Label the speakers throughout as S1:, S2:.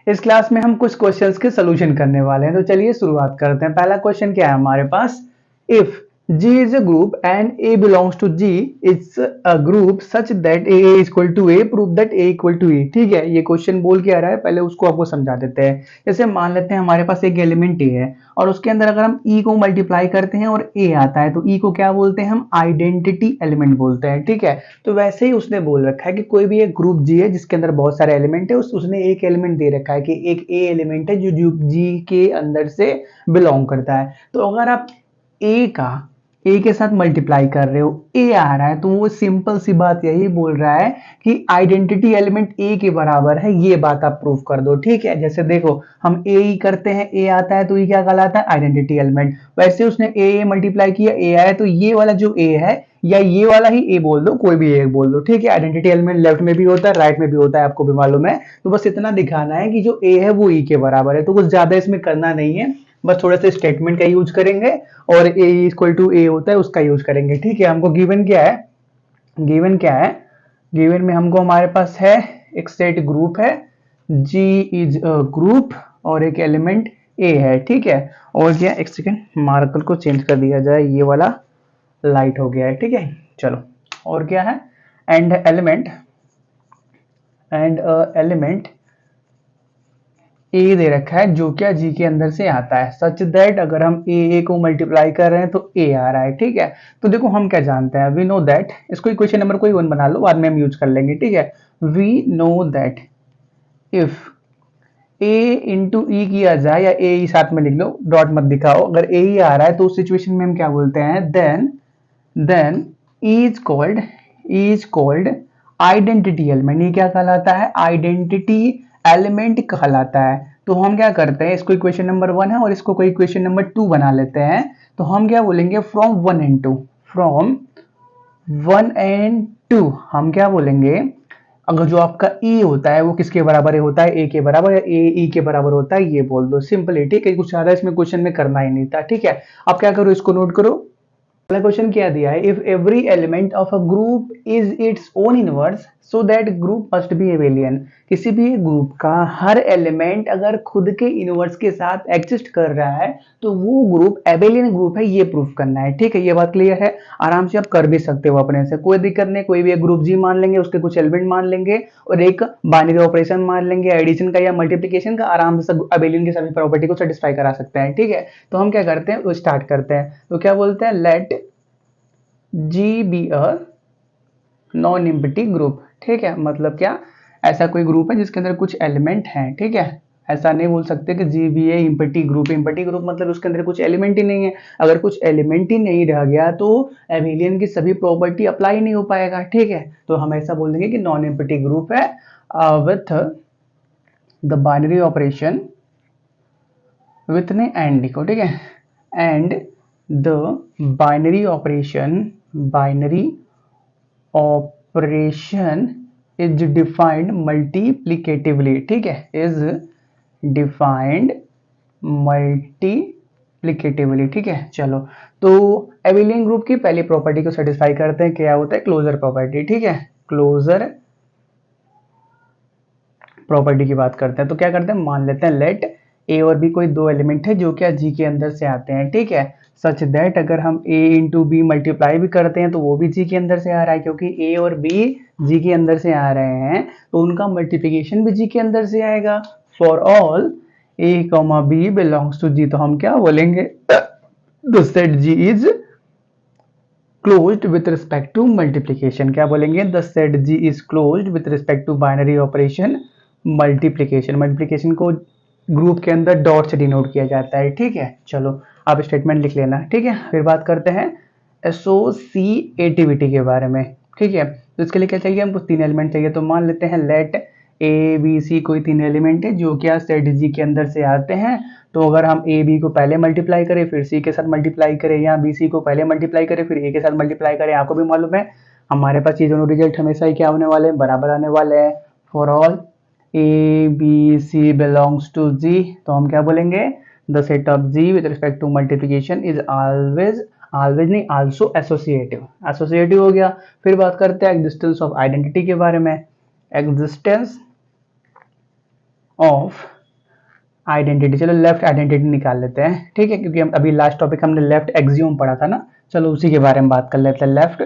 S1: इस क्लास में हम कुछ क्वेश्चंस के सोल्यूशन करने वाले हैं, तो चलिए शुरुआत करते हैं। पहला क्वेश्चन क्या है हमारे पास, if G is a group and A belongs to G, it's a group such that A is equal to A, prove that A equal to A। ठीक है, ये क्वेश्चन बोल के आ रहा है, पहले उसको आपको समझा देते हैं। जैसे मान लेते हैं हमारे पास एक एलिमेंट A है और उसके अंदर अगर हम E को मल्टीप्लाई करते हैं और A आता है तो E को क्या बोलते हैं हम, आइडेंटिटी एलिमेंट बोलते हैं। ठीक है, तो वैसे ही उसने बोल रखा है कि कोई भी एक ग्रुप G है जिसके अंदर बहुत सारे एलिमेंट है, उसने एक एलिमेंट दे रखा है कि एक A एलिमेंट है जो G के अंदर से बिलोंग करता है। तो अगर आप ए के साथ मल्टीप्लाई कर रहे हो, ए आ रहा है, तो वो सिंपल सी बात यही बोल रहा है कि आइडेंटिटी एलिमेंट ए के बराबर है, ये बात आप प्रूफ कर दो। ठीक है, जैसे देखो हम ए ही करते हैं, ए आता है तो ये क्या कहलाता है, आइडेंटिटी एलिमेंट। वैसे उसने ए मल्टीप्लाई किया, ए आया, तो ये वाला जो ए है या ये वाला ही ए बोल दो, कोई भी एक बोल दो। ठीक है, आइडेंटिटी एलिमेंट लेफ्ट में भी होता है, राइट में भी होता है, आपको भी मालूम है। तो बस इतना दिखाना है कि जो ए है वो ई के बराबर है, तो कुछ ज्यादा इसमें करना नहीं है, बस थोड़ा सा स्टेटमेंट का यूज करेंगे और ए इक्वल टू ए होता है उसका यूज करेंगे। ठीक है, हमको गिवन क्या है, गिवन में हमको हमारे पास है एक सेट ग्रुप है, G इज अ ग्रुप और एक एलिमेंट A है। ठीक है, और क्या, एक सेकेंड मार्कर को चेंज कर दिया जाए, ये वाला लाइट हो गया है। ठीक है, चलो और क्या है, एंड एलिमेंट ए दे रखा है जो क्या जी के अंदर से आता है, सच दैट अगर हम ए को मल्टीप्लाई कर रहे हैं तो ए आ रहा है। ठीक है, तो देखो हम क्या जानते हैं, वी नो दैट, इसको इक्वेशन नंबर कोई वन बना लो, बाद में हम यूज कर लेंगे। ठीक है, we know that if A into E किया जाए, या ए ही साथ में लिख लो, डॉट मत दिखाओ, अगर ए ही आ रहा है तो उस सिचुएशन में हम क्या बोलते हैं, then is called identity element. ये क्या कहलाता है, आइडेंटिटी एलिमेंट कहलाता है। तो हम क्या करते हैं, इसको इक्वेशन नंबर 1 है और इसको कोई इक्वेशन नंबर 2 बना लेते हैं। तो हम क्या बोलेंगे, फ्रॉम 1 एंड 2 हम क्या बोलेंगे, अगर जो आपका ई होता है वो किसके बराबर होता है, ए के बराबर, या ए ई के बराबर होता है, ये बोल दो, सिंपल है। ठीक है, कुछ ज्यादा इसमें क्वेश्चन में करना ही नहीं था। ठीक है, अब क्या करो, इसको नोट करो। पहला क्वेश्चन क्या दिया है, if every element of a group is its own inverse so that group must be Abelian. किसी भी ग्रुप का हर एलिमेंट अगर खुद के इनवर्स के साथ एग्जिस्ट कर रहा है तो वो ग्रुप एबेलियन ग्रुप है, ये प्रूफ करना है। ठीक है, ये बात क्लियर है, आराम से आप कर भी सकते हो अपने से, कोई दिक्कत नहीं। कोई भी एक ग्रुप जी मान लेंगे, उसके कुछ एलिमेंट मान लेंगे और एक बाइनरी ऑपरेशन मान लेंगे, एडिशन का या मल्टीप्लिकेशन का, आराम से एबेलियन की सभी प्रॉपर्टी को सेटिस्फाई करा सकते हैं। ठीक है, तो हम क्या करते हैं, वो स्टार्ट करते हैं। तो क्या बोलते हैं, let G be a non empty group. ठीक है, मतलब क्या, ऐसा कोई ग्रुप है जिसके अंदर कुछ एलिमेंट हैं। ठीक है, ऐसा नहीं बोल सकते कि जी बी ए एम्प्टी ग्रुप मतलब उसके अंदर कुछ एलिमेंट ही नहीं है। अगर कुछ एलिमेंट ही नहीं रह गया तो एबेलियन की सभी प्रॉपर्टी अप्लाई नहीं हो पाएगा। ठीक है, तो हम ऐसा बोल देंगे कि नॉन एम्प्टी ग्रुप है with the binary operation, with ने एंड लिखो। ठीक है, and the binary operation is defined multiplicatively. ठीक है, इज डिफाइंड मल्टीप्लिकेटिवली। ठीक है, चलो तो एबेलियन ग्रुप की पहली प्रॉपर्टी को सेटिस्फाई करते हैं, क्या होता है, क्लोजर प्रॉपर्टी। ठीक है, क्लोजर प्रॉपर्टी की बात करते हैं। तो क्या करते हैं, मान लेते हैं लेट ए और बी कोई दो एलिमेंट है जो क्या जी के अंदर से आते हैं। ठीक है, सच दैट अगर हम a इंटू बी मल्टीप्लाई भी करते हैं तो वो भी जी के अंदर से आ रहा है, क्योंकि a और b जी के अंदर से आ रहे हैं तो उनका मल्टीप्लिकेशन भी जी के अंदर से आएगा। For all a comma B belongs to G, तो हम क्या बोलेंगे, the set G is closed with respect to multiplication. क्या बोलेंगे, the set G is closed with respect to binary operation multiplication को ग्रुप के अंदर डॉट से डिनोट किया जाता है। ठीक है, चलो आप स्टेटमेंट लिख लेना। ठीक है, फिर बात करते हैं एसोसिएटिविटी के बारे में। ठीक है, तो इसके लिए क्या चाहिए, हमको 3 एलिमेंट चाहिए। तो मान लेते हैं लेट ए बी सी कोई 3 एलिमेंट है जो क्या सेट जी के अंदर से आते हैं। तो अगर हम ए बी को पहले मल्टीप्लाई करें फिर सी के साथ मल्टीप्लाई करें, या बी सी को पहले मल्टीप्लाई करें फिर ए के साथ मल्टीप्लाई करें, आपको भी मालूम है हमारे पास ये दोनों रिजल्ट हमेशा ही क्या होने वाले हैं, बराबर आने वाले हैं। For all A B C belongs to G, तो हम क्या बोलेंगे, the set of G with respect to multiplication is always नहीं, आल्सो एसोसिएटिव हो गया। फिर बात करते हैं एग्जिस्टेंस ऑफ आइडेंटिटी के बारे में। एग्जिस्टेंस ऑफ आइडेंटिटी, चलो लेफ्ट आइडेंटिटी निकाल लेते हैं, ठीक है, क्योंकि हम अभी लास्ट टॉपिक हमने लेफ्ट एक्सियोम पढ़ा था ना, चलो उसी के बारे में बात कर लेते हैं। लेफ्ट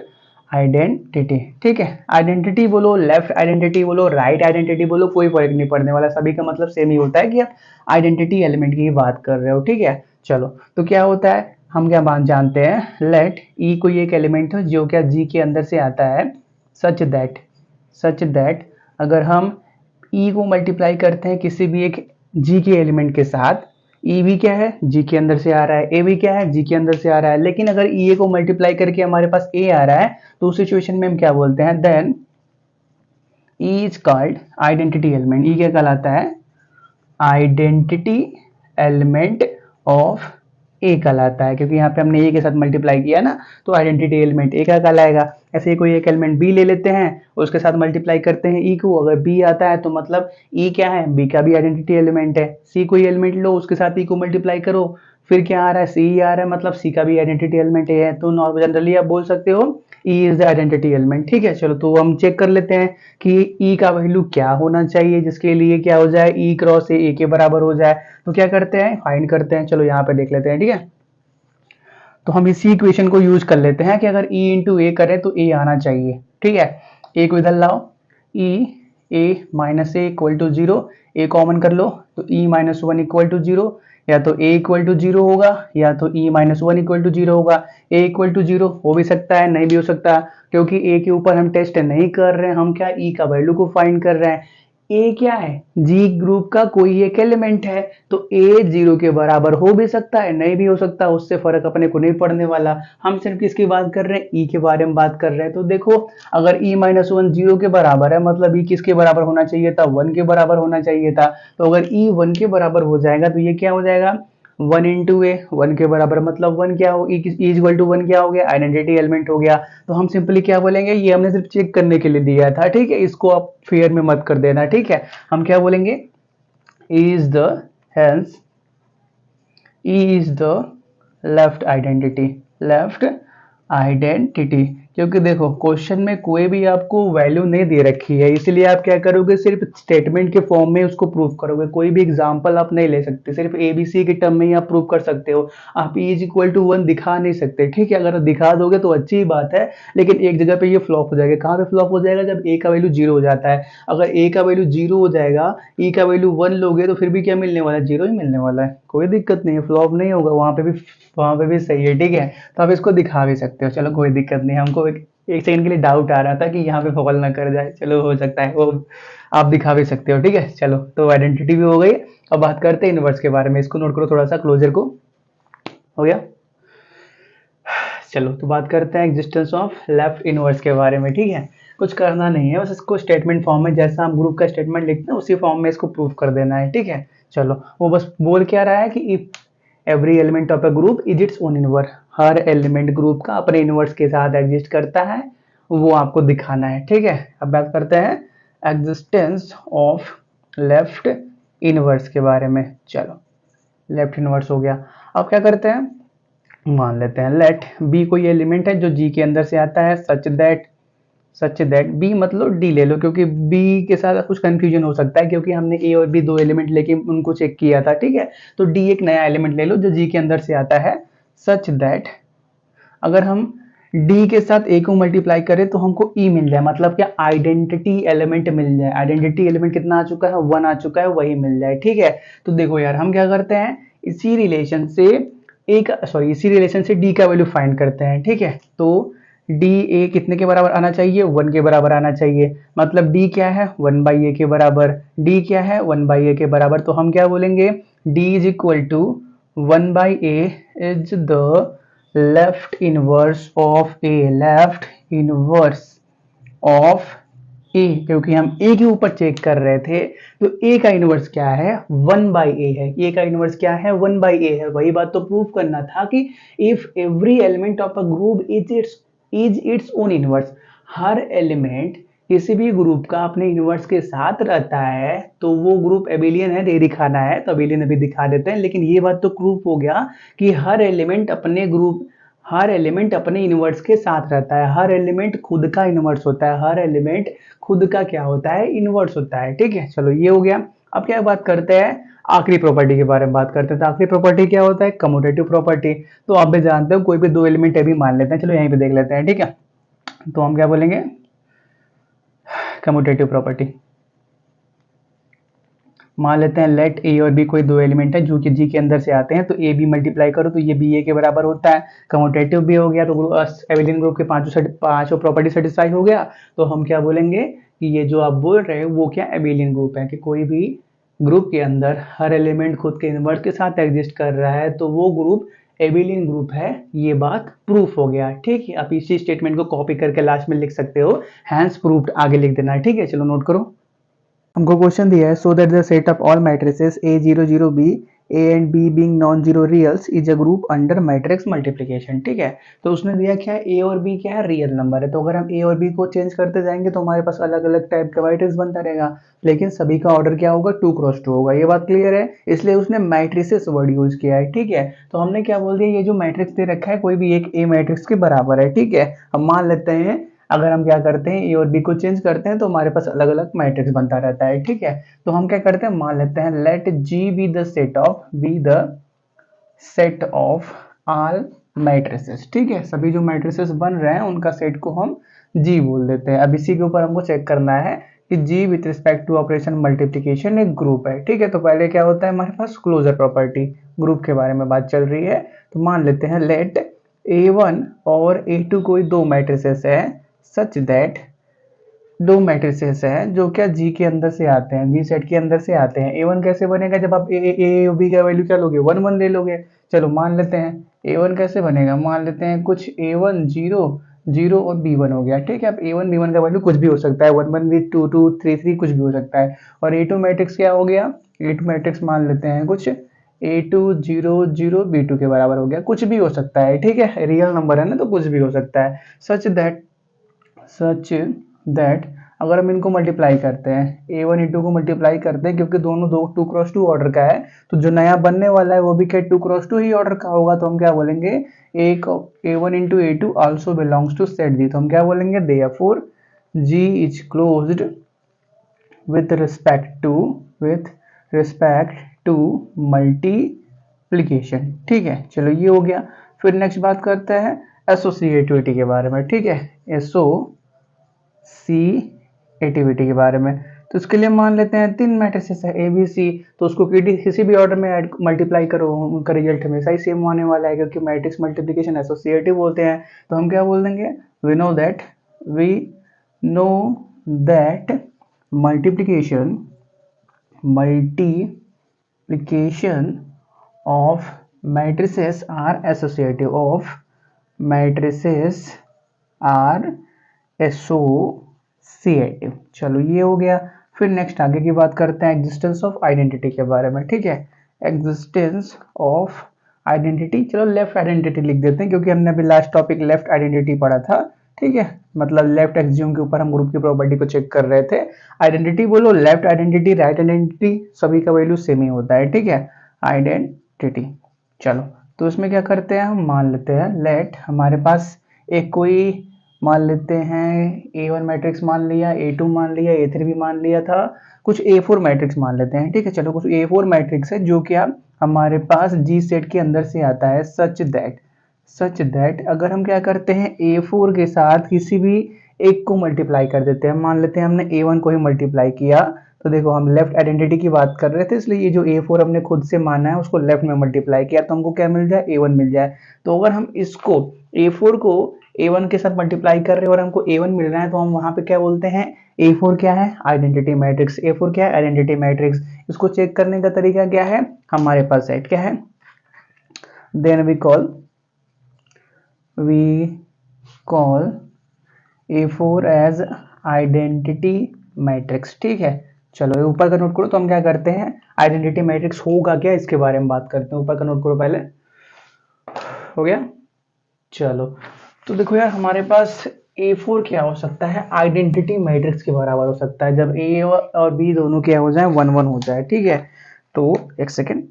S1: आइडेंटिटी, ठीक है, आइडेंटिटी बोलो, लेफ्ट आइडेंटिटी बोलो, राइट आइडेंटिटी बोलो, कोई फर्क नहीं पड़ने वाला, सभी का मतलब सेम ही होता है कि आप आइडेंटिटी एलिमेंट की बात कर रहे हो, ठीक है। चलो तो क्या होता है, हम क्या बात जानते हैं, लेट ई कोई एक एलिमेंट हो जो क्या जी के अंदर से आता है, सच दैट अगर हम ई को मल्टीप्लाई करते हैं किसी भी एक जी के एलिमेंट के साथ, ई भी क्या है, जी के अंदर से आ रहा है, ए भी क्या है, जी के अंदर से आ रहा है, लेकिन अगर ई ए को मल्टीप्लाई करके हमारे पास ए आ रहा है तो उस सिचुएशन में हम क्या बोलते हैं, then E is called identity element. E क्या कहलाता है, आइडेंटिटी एलिमेंट ऑफ ए कहलाता है, क्योंकि यहाँ पे हमने ए के साथ मल्टीप्लाई किया ना, तो आइडेंटिटी एलिमेंट ए का कहलाएगा। ऐसे ही कोई एक एलिमेंट बी ले लेते हैं, उसके साथ मल्टीप्लाई करते हैं ई को, अगर बी आता है तो मतलब ई क्या है, बी का भी आइडेंटिटी एलिमेंट है। सी कोई एलिमेंट लो, उसके साथ ई को मल्टीप्लाई करो, फिर क्या आ रहा है, सी आ रहा है, मतलब सी का भी आइडेंटिटी एलिमेंट है, तो नॉर्मल जनरली आप बोल सकते हो E is the identity element, ठीक है। चलो तो हम चेक कर लेते हैं कि ई का वैल्यू क्या होना चाहिए जिसके लिए क्या हो जाए, ई क्रॉस ए के बराबर हो जाए, तो क्या करते हैं, फाइंड करते हैं। चलो यहाँ पे देख लेते हैं, ठीक है। तो हम इसी इक्वेशन को यूज कर लेते हैं कि अगर e इंटू ए करें तो ए आना चाहिए, ठीक है। ए को इधर लाओ, e a minus A equal to zero, A common कर लो तो e minus one equal to zero, या तो a इक्वल टू जीरो होगा या तो e minus one equal to zero होगा। a इक्वल टू जीरो हो भी सकता है, नहीं भी हो सकता, क्योंकि a के ऊपर हम टेस्ट नहीं कर रहे हैं, हम क्या e का वैल्यू को फाइंड कर रहे हैं। ए क्या है, जी ग्रुप का कोई एक एलिमेंट है, तो ए जीरो के बराबर हो भी सकता है, नहीं भी हो सकता, उससे फर्क अपने को नहीं पड़ने वाला। हम सिर्फ किसकी बात कर रहे हैं, ई के बारे में बात कर रहे हैं। तो देखो अगर ई माइनस वन जीरो के बराबर है, मतलब ई किसके बराबर होना चाहिए था, वन के बराबर होना चाहिए था। तो अगर ई वन के बराबर हो जाएगा तो ये क्या हो जाएगा, वन इंटू ए, वन के बराबर, मतलब वन क्या हो, इक्वल टू वन क्या हो गया, आइडेंटिटी एलिमेंट हो गया। तो हम सिंपली क्या बोलेंगे, ये हमने सिर्फ चेक करने के लिए दिया था, ठीक है, इसको आप फेयर में मत कर देना, ठीक है। हम क्या बोलेंगे, is the hence E is the left identity, left identity, क्योंकि देखो क्वेश्चन में कोई भी आपको वैल्यू नहीं दे रखी है, इसलिए आप क्या करोगे, सिर्फ स्टेटमेंट के फॉर्म में उसको प्रूव करोगे, कोई भी एग्जांपल आप नहीं ले सकते, सिर्फ एबीसी के टर्म में ही आप प्रूव कर सकते हो। आप E is equal to one दिखा नहीं सकते, ठीक है, अगर दिखा दोगे तो अच्छी बात है, लेकिन एक जगह पे ये फ्लॉप हो जाएगा। कहाँ पे फ्लॉप हो जाएगा, जब ए का वैल्यू जीरो हो जाता है। अगर ए का वैल्यू जीरो हो जाएगा, ई का वैल्यू वन लोगे तो फिर भी क्या मिलने वाला है, जीरो ही मिलने वाला है, कोई दिक्कत नहीं है, फ्लॉप नहीं होगा, वहां पे भी सही है, ठीक है। तो आप इसको दिखा भी सकते हो, चलो कोई दिक्कत नहीं, हमको एक सेकंड के लिए डाउट आ रहा था कि यहाँ पे फॉल ना कर जाए, चलो हो सकता है वो आप दिखा भी सकते हो, ठीक है। चलो तो आइडेंटिटी भी हो गई, अब बात करते हैं इनवर्स के बारे में, इसको नोट करो थोड़ा सा, क्लोजर को हो गया। चलो तो बात करते हैं एग्जिस्टेंस ऑफ लेफ्ट इनवर्स के बारे में, ठीक है। कुछ करना नहीं है, बस इसको स्टेटमेंट फॉर्म में जैसा हम ग्रुप का स्टेटमेंट लिखते हैं उसी फॉर्म में इसको प्रूव कर देना है, ठीक है। चलो वो बस बोल क्या रहा है कि if every element of A group is its own inverse, her element group का अपने इनवर्स के साथ एग्जिस्ट करता है, वो आपको दिखाना है, ठीक है। अब बात करते हैं एग्जिस्टेंस ऑफ लेफ्ट इनवर्स के बारे में। चलो लेफ्ट इनवर्स हो गया, अब क्या करते हैं, मान लेते हैं लेट बी कोई एलिमेंट है जो जी के अंदर से आता है, सच दैट बी मतलब डी ले लो, क्योंकि बी के साथ कुछ कंफ्यूजन हो सकता है, क्योंकि हमने ए और बी दो एलिमेंट लेके उनको चेक किया था, ठीक है। तो डी एक नया एलिमेंट ले लो जो जी के अंदर से आता है, सच दैट अगर हम डी के साथ ए को मल्टीप्लाई करें तो हमको ई मिल जाए, मतलब क्या आइडेंटिटी एलिमेंट मिल जाए। आइडेंटिटी एलिमेंट कितना आ चुका है, वन आ चुका है, वही मिल जाए, ठीक है। तो देखो यार हम क्या करते हैं, इसी रिलेशन से डी का वैल्यू फाइंड करते हैं, ठीक है। तो डी ए कितने के बराबर आना चाहिए, वन के बराबर आना चाहिए, मतलब डी क्या है, वन बाई ए के बराबर, डी क्या है, वन बाई ए के बराबर। तो हम क्या बोलेंगे, D is equal to one by A is the left inverse of A, left inverse of A, क्योंकि हम ए के ऊपर चेक कर रहे थे, तो ए का इनवर्स क्या है, वन बाई ए है, ए का इनवर्स क्या है, वन बाई ए है। वही बात तो प्रूव करना था कि if every element of a group is its own inverse, her element किसी भी ग्रुप का अपने इनवर्स के साथ रहता है तो वो ग्रुप एबिलियन है, ये दिखाना है, तो एबिलियन अभी दिखा देते हैं। लेकिन ये बात तो प्रूफ हो गया कि हर एलिमेंट अपने इनवर्स के साथ रहता है, हर एलिमेंट खुद का इनवर्स होता है, हर एलिमेंट खुद का क्या होता है, इनवर्स होता है, ठीक है। चलो ये हो गया। अब क्या बात करते हैं, आखिरी प्रॉपर्टी के बारे में बात करते हैं। तो आखिरी प्रॉपर्टी क्या होता है, कम्यूटेटिव प्रॉपर्टी। तो आप भी जानते हो कोई भी दो एलिमेंट अभी मान लेते हैं, चलो यहीं पे देख लेते हैं, ठीक है। तो हम क्या बोलेंगे, कम्यूटेटिव प्रॉपर्टी। मान लेते हैं लेट ए और बी कोई दो एलिमेंट है जो कि जी के अंदर से आते हैं, तो ए बी मल्टीप्लाई करो तो ये बी ए के बराबर होता है। कम्यूटेटिव भी हो गया तो एबिलियन ग्रुप के पांचों प्रॉपर्टी सेटिस्फाई हो गया। तो हम क्या बोलेंगे कि ये जो आप बोल रहे हो वो क्या एबिलियन ग्रुप है, कि कोई भी ग्रुप के अंदर हर एलिमेंट खुद के इनवर्स के साथ एग्जिस्ट कर रहा है तो वो ग्रुप एबिलियन ग्रुप है। ये बात प्रूफ हो गया, ठीक है। आप इसी स्टेटमेंट को कॉपी करके लास्ट में लिख सकते हो, हैंस प्रूफ्ड आगे लिख देना है, ठीक है। चलो नोट करो। हमको क्वेश्चन दिया है, so that the set of all matrices A zero zero B A and B being non zero reals is a group under matrix multiplication, ठीक है। तो उसने दिया क्या है, ए और बी क्या है, रियल नंबर है। तो अगर हम ए और बी को चेंज करते जाएंगे तो हमारे पास अलग अलग टाइप का मैट्रिक्स बनता रहेगा, लेकिन सभी का ऑर्डर क्या होगा, 2x2 होगा। ये बात क्लियर है, इसलिए उसने मैट्रिसेस वर्ड यूज किया है, ठीक है। तो हमने क्या बोल दिया, ये जो मैट्रिक्स दे रखा है कोई भी एक ए मैट्रिक्स के बराबर है, ठीक है। हम मान लेते हैं अगर हम क्या करते हैं ए और बी को चेंज करते हैं तो हमारे पास अलग अलग मैट्रिक्स बनता रहता है, ठीक है। तो हम क्या करते हैं, मान लेते हैं let G be the set of all matrices, ठीक है। सभी जो मैट्रिसेस बन रहे हैं उनका सेट को हम जी बोल देते हैं। अब इसी के ऊपर हमको चेक करना है कि G with respect to operation multiplication एक ग्रुप है, ठीक है। तो पहले क्या होता है हमारे पास क्लोजर प्रॉपर्टी, ग्रुप के बारे में बात चल रही है। तो मान लेते हैं लेट A1 और A2 कोई दो मैट्रिसेस है सच दैट, दो मैट्रिसेस हैं जो क्या जी के अंदर से आते हैं, जी सेट के अंदर से आते हैं। A1 कैसे बनेगा, जब आप ए बी का वैल्यू क्या लोगे, 1 1 ले लोगे। चलो मान लेते हैं A1 कैसे बनेगा, मान लेते हैं कुछ A1 0 0 और B1 हो गया, ठीक है। अब A1 B1 का वैल्यू कुछ भी हो सकता है, 1 1 भी 2 2 3 3 कुछ भी हो सकता है। और A2 मैट्रिक्स क्या हो गया, A2 मैट्रिक्स मान लेते हैं कुछ A2 0 0 B2 के बराबर हो गया, कुछ भी हो सकता है, ठीक है। रियल नंबर है ना तो कुछ भी हो सकता है। सच दैट अगर हम इनको मल्टीप्लाई करते हैं, A1 A2 को मल्टीप्लाई करते हैं, क्योंकि दोनों 2x2 ऑर्डर का है, तो जो नया बनने वाला है वो भी क्या 2x2 ही ऑर्डर का होगा। तो हम क्या बोलेंगे, एक A1 into A2 also belongs to set G. तो हम क्या बोलेंगे, therefore G is closed with respect to multiplication, ठीक है। चलो ये हो गया। फिर नेक्स्ट बात करते हैं एसोसिएटिविटी के बारे में, ठीक है। एसोसिएटिविटी के बारे में, तो उसके लिए मान लेते हैं तीन मैट्रिसेस है ए बी सी, तो उसको किसी भी ऑर्डर में मल्टीप्लाई करो, उनका रिजल्ट हमेशा ही सेम आने वाला है, क्योंकि मैट्रिक्स मल्टीप्लिकेशन एसोसिएटिव बोलते हैं। तो हम क्या बोल देंगे, we know that multiplication of matrices are associative। चलो ये हो गया। फिर नेक्स्ट आगे की बात करते हैं एग्जिस्टेंस ऑफ आइडेंटिटी के बारे में, ठीक है। एग्जिस्टेंस ऑफ आइडेंटिटी, चलो लेफ्ट आइडेंटिटी लिख देते हैं, क्योंकि हमने अभी लास्ट टॉपिक लेफ्ट आइडेंटिटी पढ़ा था, ठीक है। मतलब लेफ्ट एक्सियोम के ऊपर हम ग्रुप की प्रॉपर्टी को चेक कर रहे थे। आइडेंटिटी बोलो, लेफ्ट आइडेंटिटी राइट आइडेंटिटी सभी का वैल्यू सेम ही होता है, ठीक है। आइडेंटिटी, चलो तो इसमें क्या करते हैं, हम मान लेते हैं लेट हमारे पास एक कोई मान लेते हैं A1 मैट्रिक्स मान लिया, A2 मान लिया, A3 भी मान लिया था, कुछ A4 मैट्रिक्स मान लेते हैं, ठीक है। चलो कुछ A4 मैट्रिक्स है जो क्या हमारे पास जी सेट के अंदर से आता है, सच दैट अगर हम क्या करते हैं A4 के साथ किसी भी एक को मल्टीप्लाई कर देते हैं। मान लेते हैं हमने A1 को ही मल्टीप्लाई किया, तो देखो हम लेफ्ट आइडेंटिटी की बात कर रहे थे, इसलिए ये जो A4 हमने खुद से माना है उसको लेफ्ट में मल्टीप्लाई किया तो हमको क्या मिल जाए, A1 मिल जाए। तो अगर हम इसको A4 को A1 के साथ मल्टीप्लाई कर रहे हैं और हमको A1 मिल रहा है, तो हम वहां पे क्या बोलते हैं, A4 क्या है, आइडेंटिटी मैट्रिक्स। A4 क्या है, आइडेंटिटी मैट्रिक्स। इसको चेक करने का तरीका क्या है, हमारे पास सेट क्या है, then we call A4 as identity matrix, ठीक है। चलो ऊपर का नोट करो। तो हम क्या करते हैं, आइडेंटिटी मैट्रिक्स होगा क्या इसके बारे में बात करते हैं। ऊपर का नोट करो पहले, हो गया। चलो तो देखो यार हमारे पास A4 क्या हो सकता है, आइडेंटिटी मैट्रिक्स के बराबर हो सकता है जब A और B दोनों क्या हो जाए, 1 1 हो जाए, ठीक है। तो एक सेकेंड,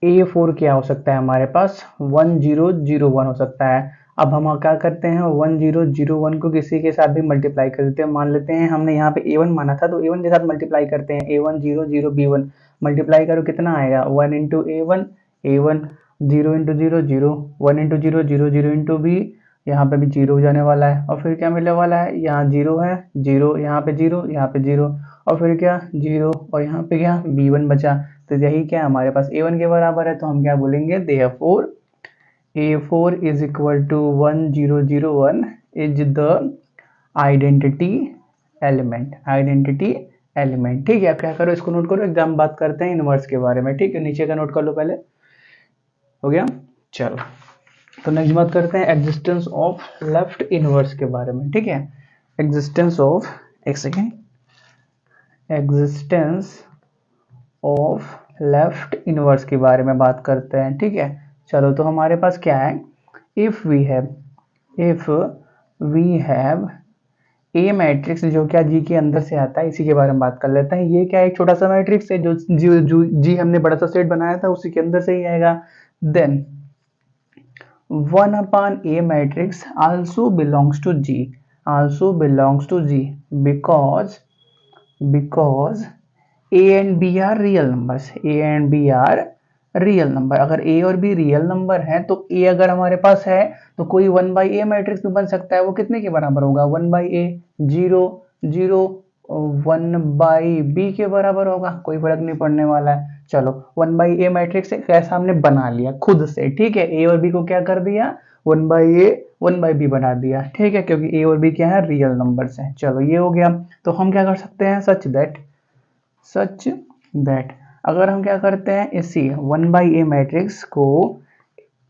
S1: A4 क्या हो सकता है हमारे पास, 1 0 0 1 हो सकता है। अब हम क्या करते हैं 1001 को किसी के साथ भी मल्टीप्लाई कर देते हैं। मान लेते हैं हमने यहाँ पे A1 माना था, तो A1 के साथ मल्टीप्लाई करते हैं। A1 0 0 B1 मल्टीप्लाई करो कितना आएगा 1 into A1 A1 0 into 0 0 1 into 0 0 0 into B, यहाँ पे भी जीरो हो जाने वाला है। और फिर क्या मिलने वाला है, यहाँ जीरो है, जीरो यहाँ पे जीरो, यहाँ पे जीरो, और फिर क्या जीरो, और यहाँ पे क्या B1 बचा। तो यही क्या हमारे पास A1 के बराबर है, तो हम क्या बोलेंगे therefore A4 is equal to 1001 is the identity element। ठीक है, आप क्या करो इसको नोट करो, एग्जाम बात करते हैं इनवर्स के बारे में। ठीक है, नीचे का नोट कर लो पहले, हो गया। चलो, तो नेक्स्ट बात करते हैं एग्जिस्टेंस ऑफ लेफ्ट इनवर्स के बारे में। ठीक है, एग्जिस्टेंस ऑफ, एक second, existence of left inverse के बारे में बात करते हैं। ठीक है, चलो तो हमारे पास क्या है, if we have a matrix, जो क्या जी के अंदर से आता है, इसी के बारे में बात कर लेते हैं। ये क्या एक छोटा सा मैट्रिक्स है, जो जी हमने बड़ा सा सेट बनाया था उसी के अंदर से ही आएगा। Then 1 upon A matrix also belongs to G because A and B are real numbers। अगर A और B रियल नंबर है तो A अगर हमारे पास है तो कोई 1 by A मैट्रिक्स भी बन सकता है। वो कितने के बराबर होगा, 1 by A 0 0 1 by B के बराबर होगा, कोई फर्क नहीं पड़ने वाला है। चलो 1 by A मैट्रिक्स कैसा हमने बना लिया खुद से। ठीक है, A और B को क्या कर दिया, 1 by A 1 by B बना दिया। ठीक है, क्योंकि A और B क्या है, रियल नंबर्स हैं। चलो ये हो गया। तो हम क्या कर सकते हैं, सच दैट अगर हम क्या करते हैं, इसी 1 by A मैट्रिक्स को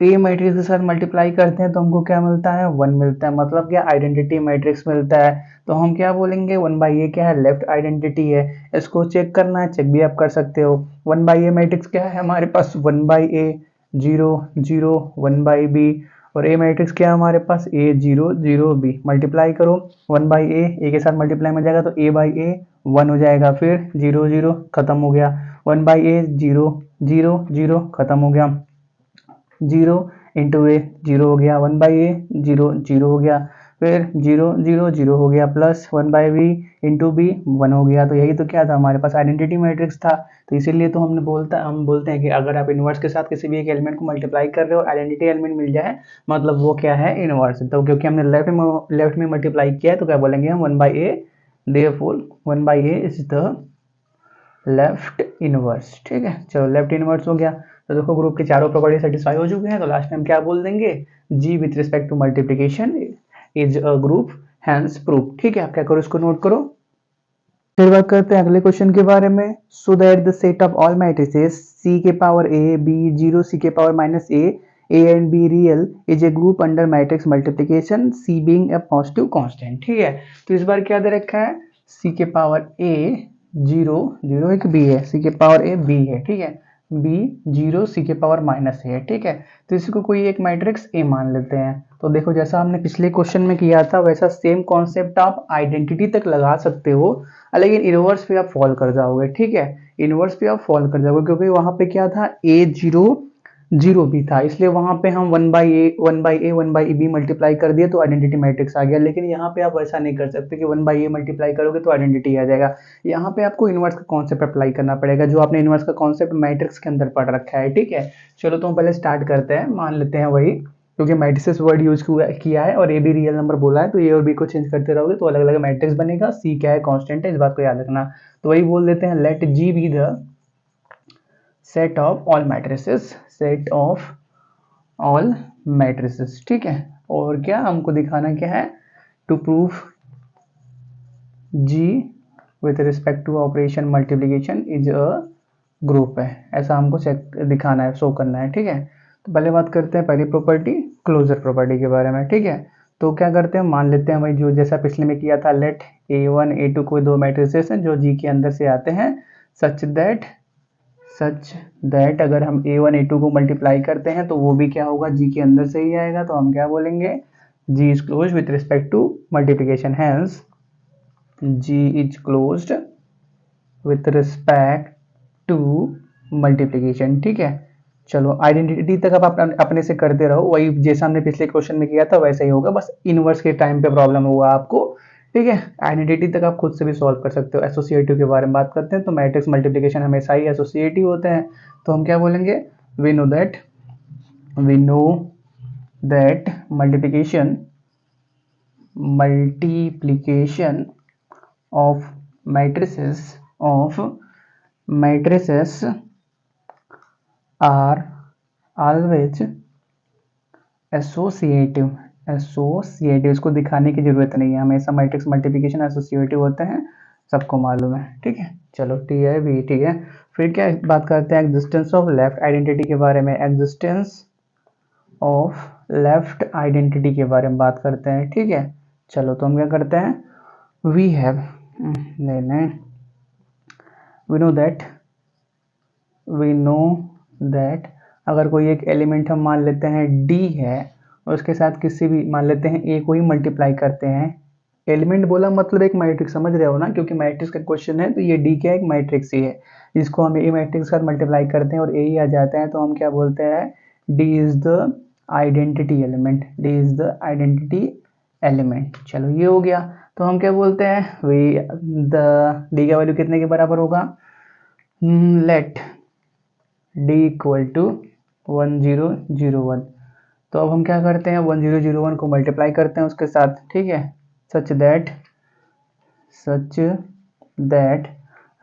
S1: A मैट्रिक्स के साथ मल्टीप्लाई करते हैं तो हमको क्या मिलता है, 1 मिलता है। मतलब क्या, आइडेंटिटी मैट्रिक्स मिलता है। तो हम क्या बोलेंगे, 1 by A क्या है, लेफ्ट आइडेंटिटी है। इसको चेक करना है, चेक भी आप कर सकते हो। 1 by A मैट्रिक्स क्या है हमारे पास, 1 by A 0 0 1 by B, और A मैट्रिक्स क्या है हमारे पास, A 0 0 B। मल्टीप्लाई करो 1 by A के साथ मल्टीप्लाई में जाएगा तो A by A 1 हो जाएगा, फिर 0 0 खत्म हो गया, 1 by A 0 0 0 खत्म हो गया, 0 इंटू ए 0 हो गया, 1 बाई ए 0 0 हो गया, फिर 0 0 0 हो गया, plus 1 by B into B 1 हो गया। तो यही तो क्या था हमारे पास, आइडेंटिटी मैट्रिक्स था। तो इसीलिए तो हम बोलते हैं कि अगर आप इनवर्स के साथ किसी भी एक एलिमेंट को मल्टीप्लाई कर रहे हो, आइडेंटिटी एलिमेंट मिल जाए, मतलब वो क्या है, इनवर्स। तो क्योंकि हमने लेफ्ट में मल्टीप्लाई किया है तो क्या बोलेंगे हम, 1 by A, therefore 1 by A is the left inverse. ठीक है, चलो लेफ्ट इनवर्स हो गया। तो देखो ग्रुप के चारों प्रॉपर्टी सेटिस्फाई हो चुके हैं। तो लास्ट में हम क्या बोल देंगे, G with respect to multiplication is a group hence proof. ठीक है, आप क्या करो इसको नोट करो। फिर बात करते हैं अगले क्वेश्चन के बारे में। So that the set of all matrices C के पावर ए बी 0 सी के power minus A and B real is a group under matrix multiplication, C being a positive constant. ठीक है, तो इस बार क्या दे रखा है, सी के पावर ए 0 0 एक बी है, सी के पावर ए बी है। ठीक है, बी 0 सी के पावर माइनस है। ठीक है, तो इसको कोई एक मैट्रिक्स ए मान लेते हैं। तो देखो जैसा हमने पिछले क्वेश्चन में किया था वैसा सेम कॉन्सेप्ट आप आइडेंटिटी तक लगा सकते हो, लेकिन इनवर्स पे आप फॉल कर जाओगे। ठीक है, इनवर्स पे आप फॉल कर जाओगे क्योंकि वहां पे क्या था, ए 0 0 भी था, इसलिए वहां पे हम 1 by A 1 by B multiply कर दिए तो आइडेंटिटी मैट्रिक्स आ गया। लेकिन यहाँ पे आप वैसा नहीं कर सकते कि 1 बाई ए मल्टीप्लाई करोगे तो आइडेंटिटी आ जाएगा। यहाँ पे आपको इनवर्स का कॉन्सेप्ट अप्लाई करना पड़ेगा, जो आपने इनवर्स का कॉन्सेप्ट मैट्रिक्स के अंदर पढ़ रखा है। ठीक है, चलो तो हम पहले स्टार्ट करते हैं, मान लेते हैं वही, क्योंकि मैट्रिसेस वर्ड यूज किया है और ए भी रियल नंबर बोला है, तो ए और बी को चेंज करते रहोगे तो अलग अलग मैट्रिक्स बनेगा। सी क्या है, कांस्टेंट है, इस बात को याद रखना। तो वही बोल देते हैं, let G be the set of all matrices. ठीक है, और क्या हमको दिखाना क्या है, to prove G with respect to operation multiplication is a group है, ऐसा हमको चेक दिखाना है, शो करना है। ठीक है, तो पहले बात करते हैं पहली प्रॉपर्टी, क्लोजर प्रॉपर्टी के बारे में। ठीक है, तो क्या करते हैं, मान लेते हैं भाई जो जैसा पिछले में किया था, लेट A1 A2 कोई दो मैट्रिसेस हैं जो जी के अंदर से आते हैं, सच दैट अगर हम A1 A2 को मल्टीप्लाई करते हैं तो वो भी क्या होगा, जी के अंदर से ही आएगा। तो हम क्या बोलेंगे, G is close with respect to multiplication, hence G is closed with respect to multiplication. ठीक है, चलो आइडेंटिटी तक आप अपने से करते रहो, वही जैसा हमने पिछले क्वेश्चन में किया था वैसा ही होगा, बस इनवर्स के टाइम पे प्रॉब्लम हुआ आपको। ठीक है, आइडेंटिटी तक आप खुद से भी सॉल्व कर सकते हो। एसोसिएटिव के बारे में बात करते हैं, तो मैट्रिक्स मल्टीप्लिकेशन हमेशा ही एसोसिएटिव होते हैं, तो हम क्या बोलेंगे, we know that multiplication of matrices are always associative इसको दिखाने की जरूरत नहीं है, हमेशा मैट्रिक्स मल्टीप्लिकेशन एसोसिएटिव होते हैं, सबको मालूम है। ठीक है, चलो टी है भी ठीक है। फिर क्या बात करते हैं, एग्जिस्टेंस ऑफ लेफ्ट आइडेंटिटी के बारे में, एग्जिस्टेंस ऑफ लेफ्ट आइडेंटिटी के बारे में बात करते हैं। ठीक है, चलो तो हम क्या करते हैं, we have we know that अगर कोई एक एलिमेंट हम मान लेते हैं d है और उसके साथ किसी भी मान लेते हैं a को ही मल्टीप्लाई करते हैं, एलिमेंट बोला मतलब एक मैट्रिक्स, समझ रहे हो ना, क्योंकि मैट्रिक्स का क्वेश्चन है, तो ये d क्या है, एक मैट्रिक्स ही है, जिसको हम a मैट्रिक्स के साथ मल्टीप्लाई करते हैं और a ही आ जाता है, तो हम क्या बोलते हैं, d is the identity element. चलो ये हो गया, तो हम क्या बोलते हैं, d का वैल्यू कितने के बराबर होगा, लेट d इक्वल टू 1001। तो अब हम क्या करते हैं, 1001 को मल्टीप्लाई करते हैं उसके साथ। ठीक है, सच दैट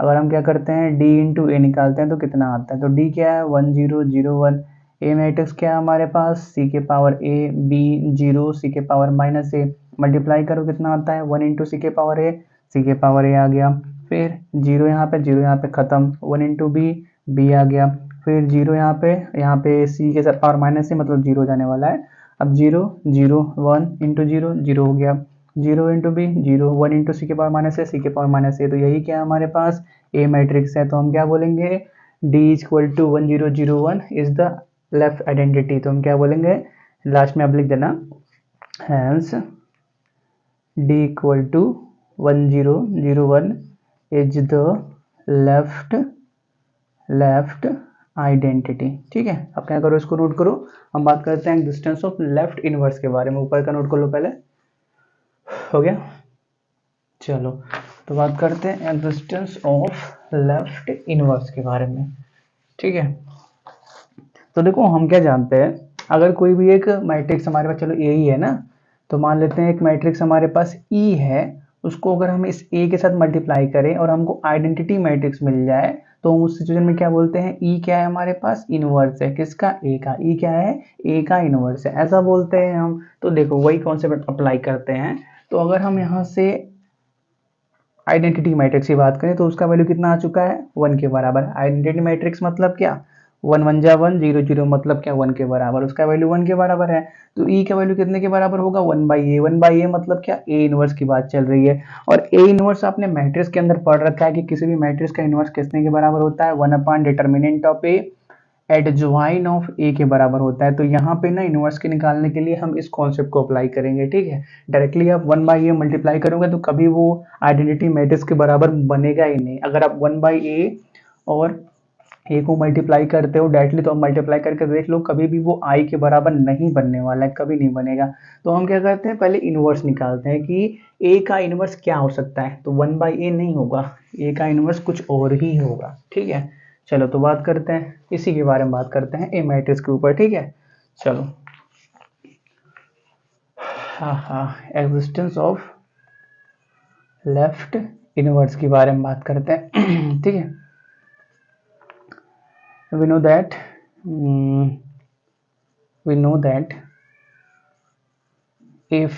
S1: अगर हम क्या करते हैं, d इंटू ए निकालते हैं तो कितना आता है, तो d क्या है 1001, ए मैट्रिक्स क्या है हमारे पास, c के पावर a, b 0 c के पावर माइनस a, मल्टीप्लाई करो कितना आता है, 1 इंटू सी के पावर a, c के पावर a आ गया, फिर 0 यहाँ पे खत्म, 1 इंटू b आ गया, फिर 0 यहाँ पे c के साथ पावर माइनस से मतलब 0 जाने वाला है, अब 0 0 1 इंटू 0 0 हो गया, 0 इंटू बी 0, 1 इंटू सी के पावर माइनस से सी के पावर माइनस से, तो यही क्या हमारे पास ए मैट्रिक्स है, तो हम क्या बोलेंगे, d equal to 1001 is the left identity, तो हम क्या बोलेंगे, लास्ट में आप लिख देना, hence d equal to 1001 is the left identity. ठीक है, अब क्या करो, इसको नोट करो, हम बात करते हैं डिस्टेंस ऑफ लेफ्ट इनवर्स के बारे में, ऊपर का नोट कर लो पहले, हो गया। चलो तो बात करते हैं डिस्टेंस ऑफ लेफ्ट इनवर्स के बारे में। ठीक है, तो देखो हम क्या जानते हैं, अगर कोई भी एक मैट्रिक्स हमारे पास, चलो ए ही है ना, तो मान लेते हैं एक मैट्रिक्स हमारे पास ई है, उसको अगर हम इस ए के साथ मल्टीप्लाई करें और हमको आइडेंटिटी मैट्रिक्स मिल जाए, तो हम उस सिचुएशन में क्या बोलते हैं, ई क्या है हमारे पास, इनवर्स है किसका, ए का, ई क्या है, ए का इनवर्स है, ऐसा बोलते हैं हम। तो देखो वही कॉन्सेप्ट अप्लाई करते हैं, तो अगर हम यहाँ से आइडेंटिटी मैट्रिक्स की बात करें तो उसका वैल्यू कितना आ चुका है, 1 के बराबर। आइडेंटिटी मैट्रिक्स मतलब क्या, 1 1 जा 1 0 0 मतलब क्या, 1 के बराबर, उसका वैल्यू 1 के बराबर है, तो ई का वैल्यू कितने के बराबर होगा, 1/a मतलब क्या, ए इनवर्स की बात चल रही है, और ए इनवर्स आपने मैट्रिक्स के अंदर पढ़ रखा है कि किसी भी मैट्रिक्स का इनवर्स कितने के बराबर होता है, 1 determinant of A adjoint of A के बराबर होता है। तो यहाँ पे ना इनवर्स के निकालने के लिए हम इस कॉन्सेप्ट को अप्लाई करेंगे। ठीक है, डायरेक्टली आप 1/a मल्टीप्लाई करोगे तो कभी वो आइडेंटिटी मैट्रिक्स के बराबर बनेगा ही नहीं। अगर आप 1/a और ए को मल्टीप्लाई करते हो डायरेक्टली, तो आप मल्टीप्लाई करके देख लो, कभी भी वो आई के बराबर नहीं बनने वाला है, कभी नहीं बनेगा। तो हम क्या करते हैं, पहले इनवर्स निकालते हैं कि ए का इनवर्स क्या हो सकता है, तो 1/a नहीं होगा, ए का इनवर्स कुछ और ही होगा। ठीक है, चलो तो बात करते हैं इसी के बारे में, बात करते हैं ए मैट्रिक्स के ऊपर। ठीक है, चलो हाँ एग्जिस्टेंस ऑफ लेफ्ट इनवर्स के बारे में बात करते हैं। ठीक है, we know that if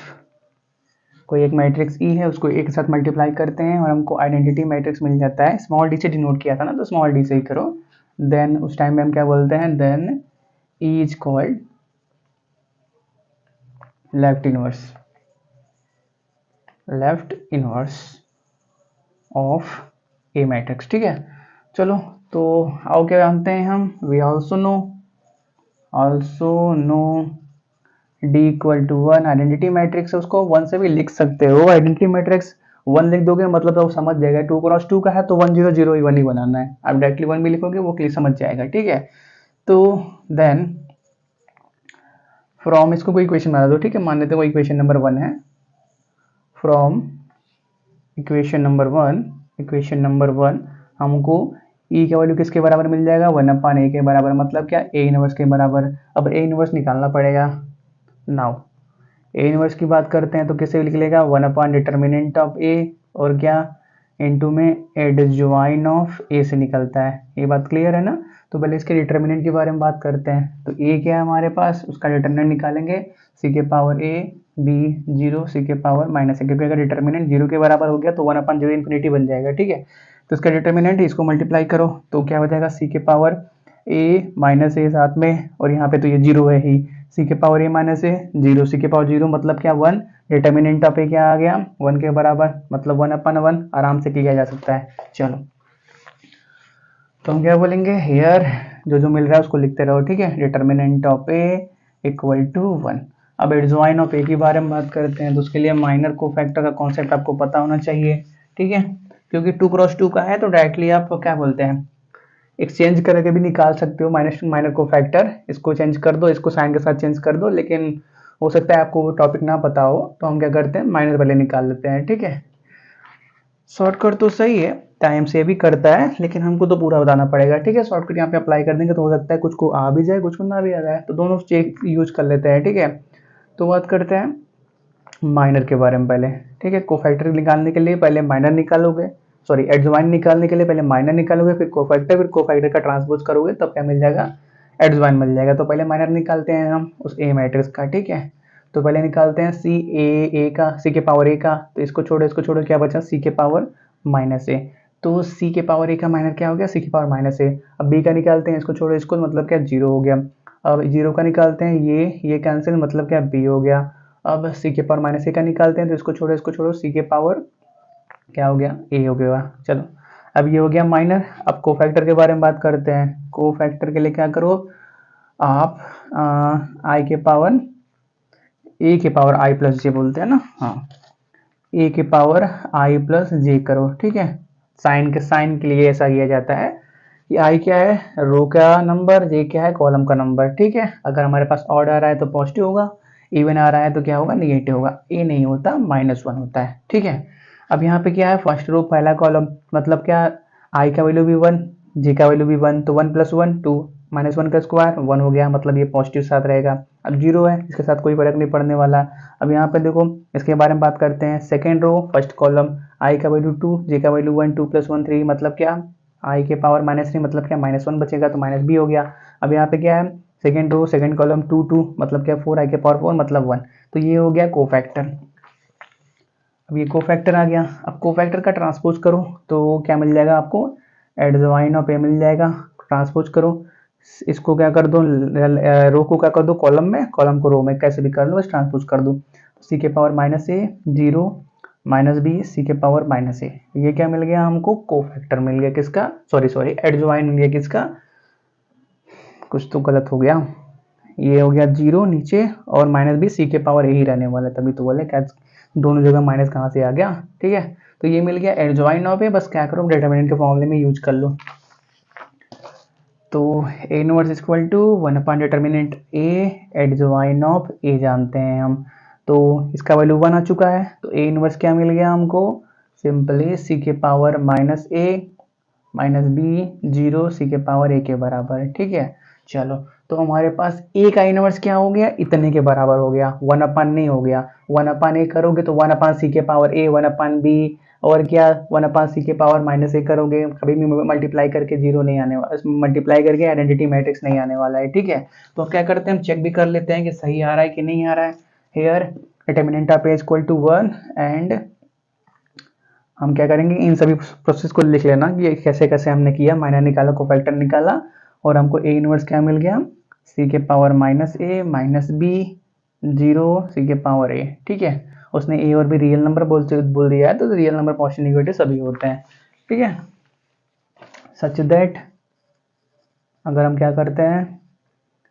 S1: कोई एक मैट्रिक्स ई है, उसको ए के साथ मल्टीप्लाई करते हैं और हमको आइडेंटिटी मैट्रिक्स मिल जाता है, स्मॉल डी से डिनोट किया था ना, तो स्मॉल डी से ही करो, देन उस टाइम में हम क्या बोलते हैं, then E is called left inverse of A matrix. ठीक है, चलो तो आओ क्या जानते हैं हम, we also know D equal to 1 identity matrix है, उसको 1 से भी लिख सकते हो, आइडेंटिटी मैट्रिक्स 1 लिख दोगे मतलब तो समझ जाएगा, 2 क्रॉस 2 का है तो 1 0 0 1 ही बनाना है, आप डायरेक्टली 1 भी लिखोगे वो क्लियर समझ जाएगा। ठीक है, तो देन फ्रॉम, इसको कोई इक्वेशन बना दो, ठीक है, मान लेते हैं वो इक्वेशन नंबर 1 है। फ्रॉम इक्वेशन नंबर वन हमको ई का वैल्यू किसके बराबर मिल जाएगा, 1/a के बराबर, मतलब क्या, ए इनवर्स के बराबर। अब ए इनवर्स निकालना पड़ेगा। नाउ ए इनवर्स की बात करते हैं तो किसे लिख लेगा, 1 डिटर्मिनेंट ऑफ ए, और क्या, इनटू में एडजॉइन ऑफ ए से निकलता है। ये बात क्लियर है ना। तो पहले इसके डिटर्मिनेंट के बारे में बात करते हैं। तो ए क्या है हमारे पास, उसका डिटर्मिनेंट निकालेंगे, सी के पावर ए बी 0 सी के पावर माइनस ए, क्योंकि अगर डिटर्मिनेंट 0 के बराबर हो गया तो 1/0 इन्फिनिटी बन जाएगा, ठीक है। तो इसका डिटर्मिनेंट, इसको मल्टीप्लाई करो तो क्या हो जाएगा, सी के पावर ए माइनस ए साथ में, और यहाँ पे तो ये 0 है ही, सी के पावर ए माइनस ए 0, सी के पावर 0 मतलब क्या 1, डिटर्मिनेंट ऑफ ए क्या आ गया 1 के बराबर, मतलब 1/1 आराम से किया जा सकता है। चलो तो हम क्या बोलेंगे, हेयर जो जो मिल रहा है उसको लिखते रहो, ठीक है, determinant of A equal to 1। अब एडजॉइन ऑफ ए के बारे में बात करते हैं तो उसके लिए माइनर कोफैक्टर का कॉन्सेप्ट आपको पता होना चाहिए, ठीक है, क्योंकि 2x2 का है तो डायरेक्टली आप क्या बोलते हैं, एक्सचेंज करके भी निकाल सकते हो माइनस माइनर कोफैक्टर, इसको चेंज कर दो, इसको साइन के साथ चेंज कर दो, लेकिन हो सकता है आपको वो टॉपिक ना पता हो, तो हम क्या करते हैं माइनर पहले निकाल लेते हैं, ठीक है। शॉर्टकट तो सही है, टाइम से भी करता है, लेकिन हमको तो पूरा बताना पड़ेगा, ठीक है। शॉर्टकट यहाँ पे अप्लाई कर देंगे तो हो सकता है कुछ को आ भी जाए, कुछ को ना भी आ जाए, तो दोनों चेक यूज कर लेते हैं, ठीक है। तो बात करते हैं माइनर के बारे में पहले, ठीक है। कोफैक्टर निकालने के लिए पहले माइनर निकालोगे, सॉरी एडजॉइन निकालने के लिए पहले माइनर निकालोगे, फिर कोफैक्टर का ट्रांसपोज करोगे, तब क्या मिल जाएगा, एडजॉइन मिल जाएगा। तो पहले माइनर निकालते हैं हम उस ए मैट्रिक्स का, ठीक है। तो पहले निकालते हैं सी के पावर ए का, तो इसको छोड़ो, क्या बचा, सी के पावर माइनस ए। तो सी के पावर ए का माइनर क्या हो गया, सी के पावर माइनस ए। अब बी का निकालते हैं, इसको छोड़ो, इसको मतलब क्या 0 हो गया। अब 0 का निकालते हैं, ये कैंसिल, मतलब क्या बी हो गया। अब सी के पावर माइनस ए का निकालते हैं, तो इसको छोड़ो, सी के पावर क्या हो गया, ए हो गया। चलो अब ये हो गया माइनर। अब कोफैक्टर के बारे में बात करते हैं। कोफैक्टर के लिए क्या करो आप, आई के पावर ए के पावर आई प्लस जे बोलते हैं ना, हाँ, ए के पावर आई प्लस जे करो, ठीक है। साइन के लिए ऐसा किया जाता है कि आई क्या है, रो का नंबर, जे क्या है, कॉलम का नंबर, ठीक है। अगर हमारे पास ऑड आ रहा है तो पॉजिटिव होगा, इवन आ रहा है तो क्या होगा, निगेटिव होगा। ए नहीं होता, -1 होता है, ठीक है। अब यहाँ पे क्या है, फर्स्ट रो पहला कॉलम, मतलब क्या, आई का वैल्यू भी 1, जे का वैल्यू भी 1, तो 1 + 1 2, -1 का स्क्वायर 1 हो गया, मतलब ये पॉजिटिव साथ रहेगा। अब 0 है, इसके साथ कोई फर्क नहीं पड़ने वाला। अब यहाँ पे देखो, इसके बारे में बात करते हैं। सेकेंड रो फर्स्ट कॉलम, आई का वैल्यू 2, जे का वैल्यू 1, 2 + 1 3, मतलब क्या, आई के पावर -3, मतलब क्या -1 बचेगा, तो -b हो गया। अब यहाँ पे क्या है, सेकेंड रो सेकेंड कॉलम 2 2, मतलब क्या 4, आई के पावर 4 मतलब 1, तो ये हो गया कोफैक्टर। अब ये कोफैक्टर आ गया। अब कोफैक्टर का ट्रांसपोज करो तो क्या मिल जाएगा आपको, एडजॉइन ऑफ ए मिल जाएगा। ट्रांसपोज करो, इसको क्या कर दो, रो को क्या कर दो कॉलम में, कॉलम को रो में, कैसे भी कर लो, बस ट्रांसपोज कर दो। सी के पावर -a 0 -b सी के पावर -a, ये क्या मिल गया हमको, कोफैक्टर मिल गया किसका, सॉरी एडजॉइन मिल गया किसका, कुछ तो गलत हो गया, ये हो गया 0 नीचे, और -b सी के पावर ए ही रहने वाला है, तभी तो बोले क्या दोनों जगह माइनस कहाँ से आ गया, ठीक है। तो ये मिल गया एडजॉइन ऑफ ए, बस क्या करो डिटरमिनेंट के फॉर्मूले में यूज कर लो। तो A inverse equal to 1 determinant A, adjoint of A जानते हैं हम, तो इसका वैल्यू 1 आ चुका है, तो ए इनवर्स क्या मिल गया हमको, सिंपली सी के पावर -a -b 0 सी के पावर a के बराबर, ठीक है। चलो तो हमारे पास a का इनवर्स क्या हो गया, इतने के बराबर हो गया, 1/, नहीं हो गया, 1/a करोगे तो 1/c के पावर a 1/b, और क्या 1/c के पावर -a करोगे, कभी भी मल्टीप्लाई करके 0 नहीं आने वाला, मल्टीप्लाई करके आइडेंटिटी मैट्रिक्स नहीं आने वाला है, ठीक है। तो क्या करते हैं, हम चेक भी कर लेते हैं कि सही आ रहा है कि नहीं आ रहा है। Here determinant of a equal to 1, and हम क्या करेंगे, इन सभी प्रोसेस को लिख लेना कि कैसे कैसे हमने किया, माइनर निकाला, कोफैक्टर निकाला, और हमको ए इनवर्स क्या मिल गया, सी के पावर -a -b 0 सी के पावर a, ठीक है। उसने ए और भी रियल नंबर बोल दिया है, तो रियल नंबर पॉजिटिव नेगेटिव सभी होते हैं, ठीक है। सच दैट अगर हम क्या करते हैं,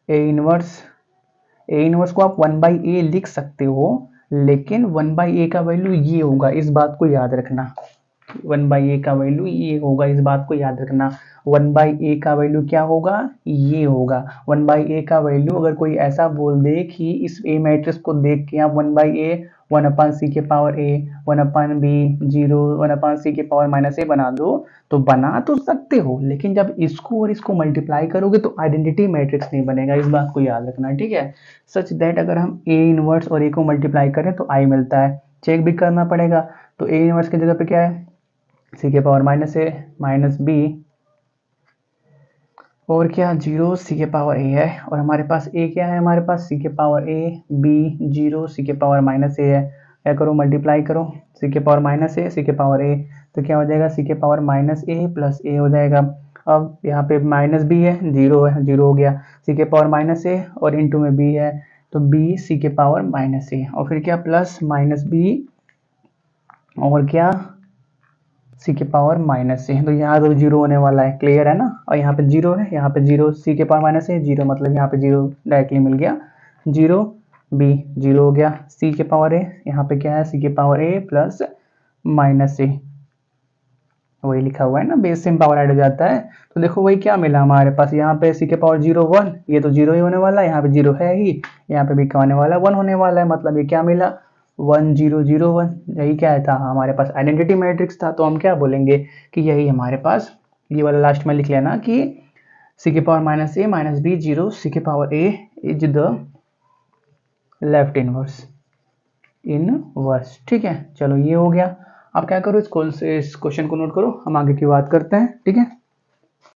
S1: ए इनवर्स को आप 1/a लिख सकते हो, लेकिन 1/a का वैल्यू ये होगा, इस बात को याद रखना, 1/a का वैल्यू ये होगा, इस बात को याद रखना। 1/a का वैल्यू क्या होगा, ये होगा। 1/a का वैल्यू अगर कोई ऐसा बोल दे कि इस a मैट्रिक्स को देख के आप 1/a 1/c के पावर a 1/b 0 1/c के पावर -a बना दो, तो बना तो सकते हो, लेकिन जब इसको और इसको मल्टीप्लाई करोगे तो आइडेंटिटी मैट्रिक्स नहीं बनेगा, इस बात को याद रखना, ठीक है। सच दैट अगर हम a इनवर्स और a को मल्टीप्लाई करें तो i मिलता है, चेक भी करना पड़ेगा। तो a इनवर्स की जगह पे क्या है, c के पावर -a - b और क्या 0 c के पावर a है, और हमारे पास a क्या है, हमारे पास c के पावर a b 0 c के पावर -a है। क्या करो, मल्टीप्लाई करो, c के पावर -a c के पावर a, तो क्या हो जाएगा, c के पावर -a प्लस a हो जाएगा। अब यहाँ पे माइनस b है, 0 है, 0 हो गया, c के पावर -a और इंटू में b है, तो b c के पावर -a और फिर क्या प्लस -b और क्या c के पावर -a, तो यहाँ तो 0 होने वाला है, क्लियर है ना। और यहाँ पे 0 है, यहाँ पे 0, c के पावर -a 0 मतलब यहाँ पे 0 डायरेक्टली मिल गया, 0 b 0 हो गया, c के पावर a यहाँ पे क्या है, c के पावर a प्लस -a, वही लिखा हुआ है ना, बेस से पावर ऐड हो जाता है। तो देखो वही क्या मिला हमारे पास, यहाँ पे c के पावर 0 1, ये तो 0 ही होने वाला है, यहाँ पे 0 है ही, यहाँ पे भी क्या होने वाला है, 1 होने वाला है, मतलब ये क्या मिला 1 0 0 1, यही क्या था हमारे पास आइडेंटिटी मैट्रिक्स था। तो हम क्या बोलेंगे कि यही हमारे पास, ये वाला लास्ट में लिख लेना कि c के पावर -a -b 0 c के power a is the left inverse, ठीक है। चलो ये हो गया। अब क्या करो, इस क्वेश्चन को नोट करो, हम आगे की बात करते हैं, ठीक है।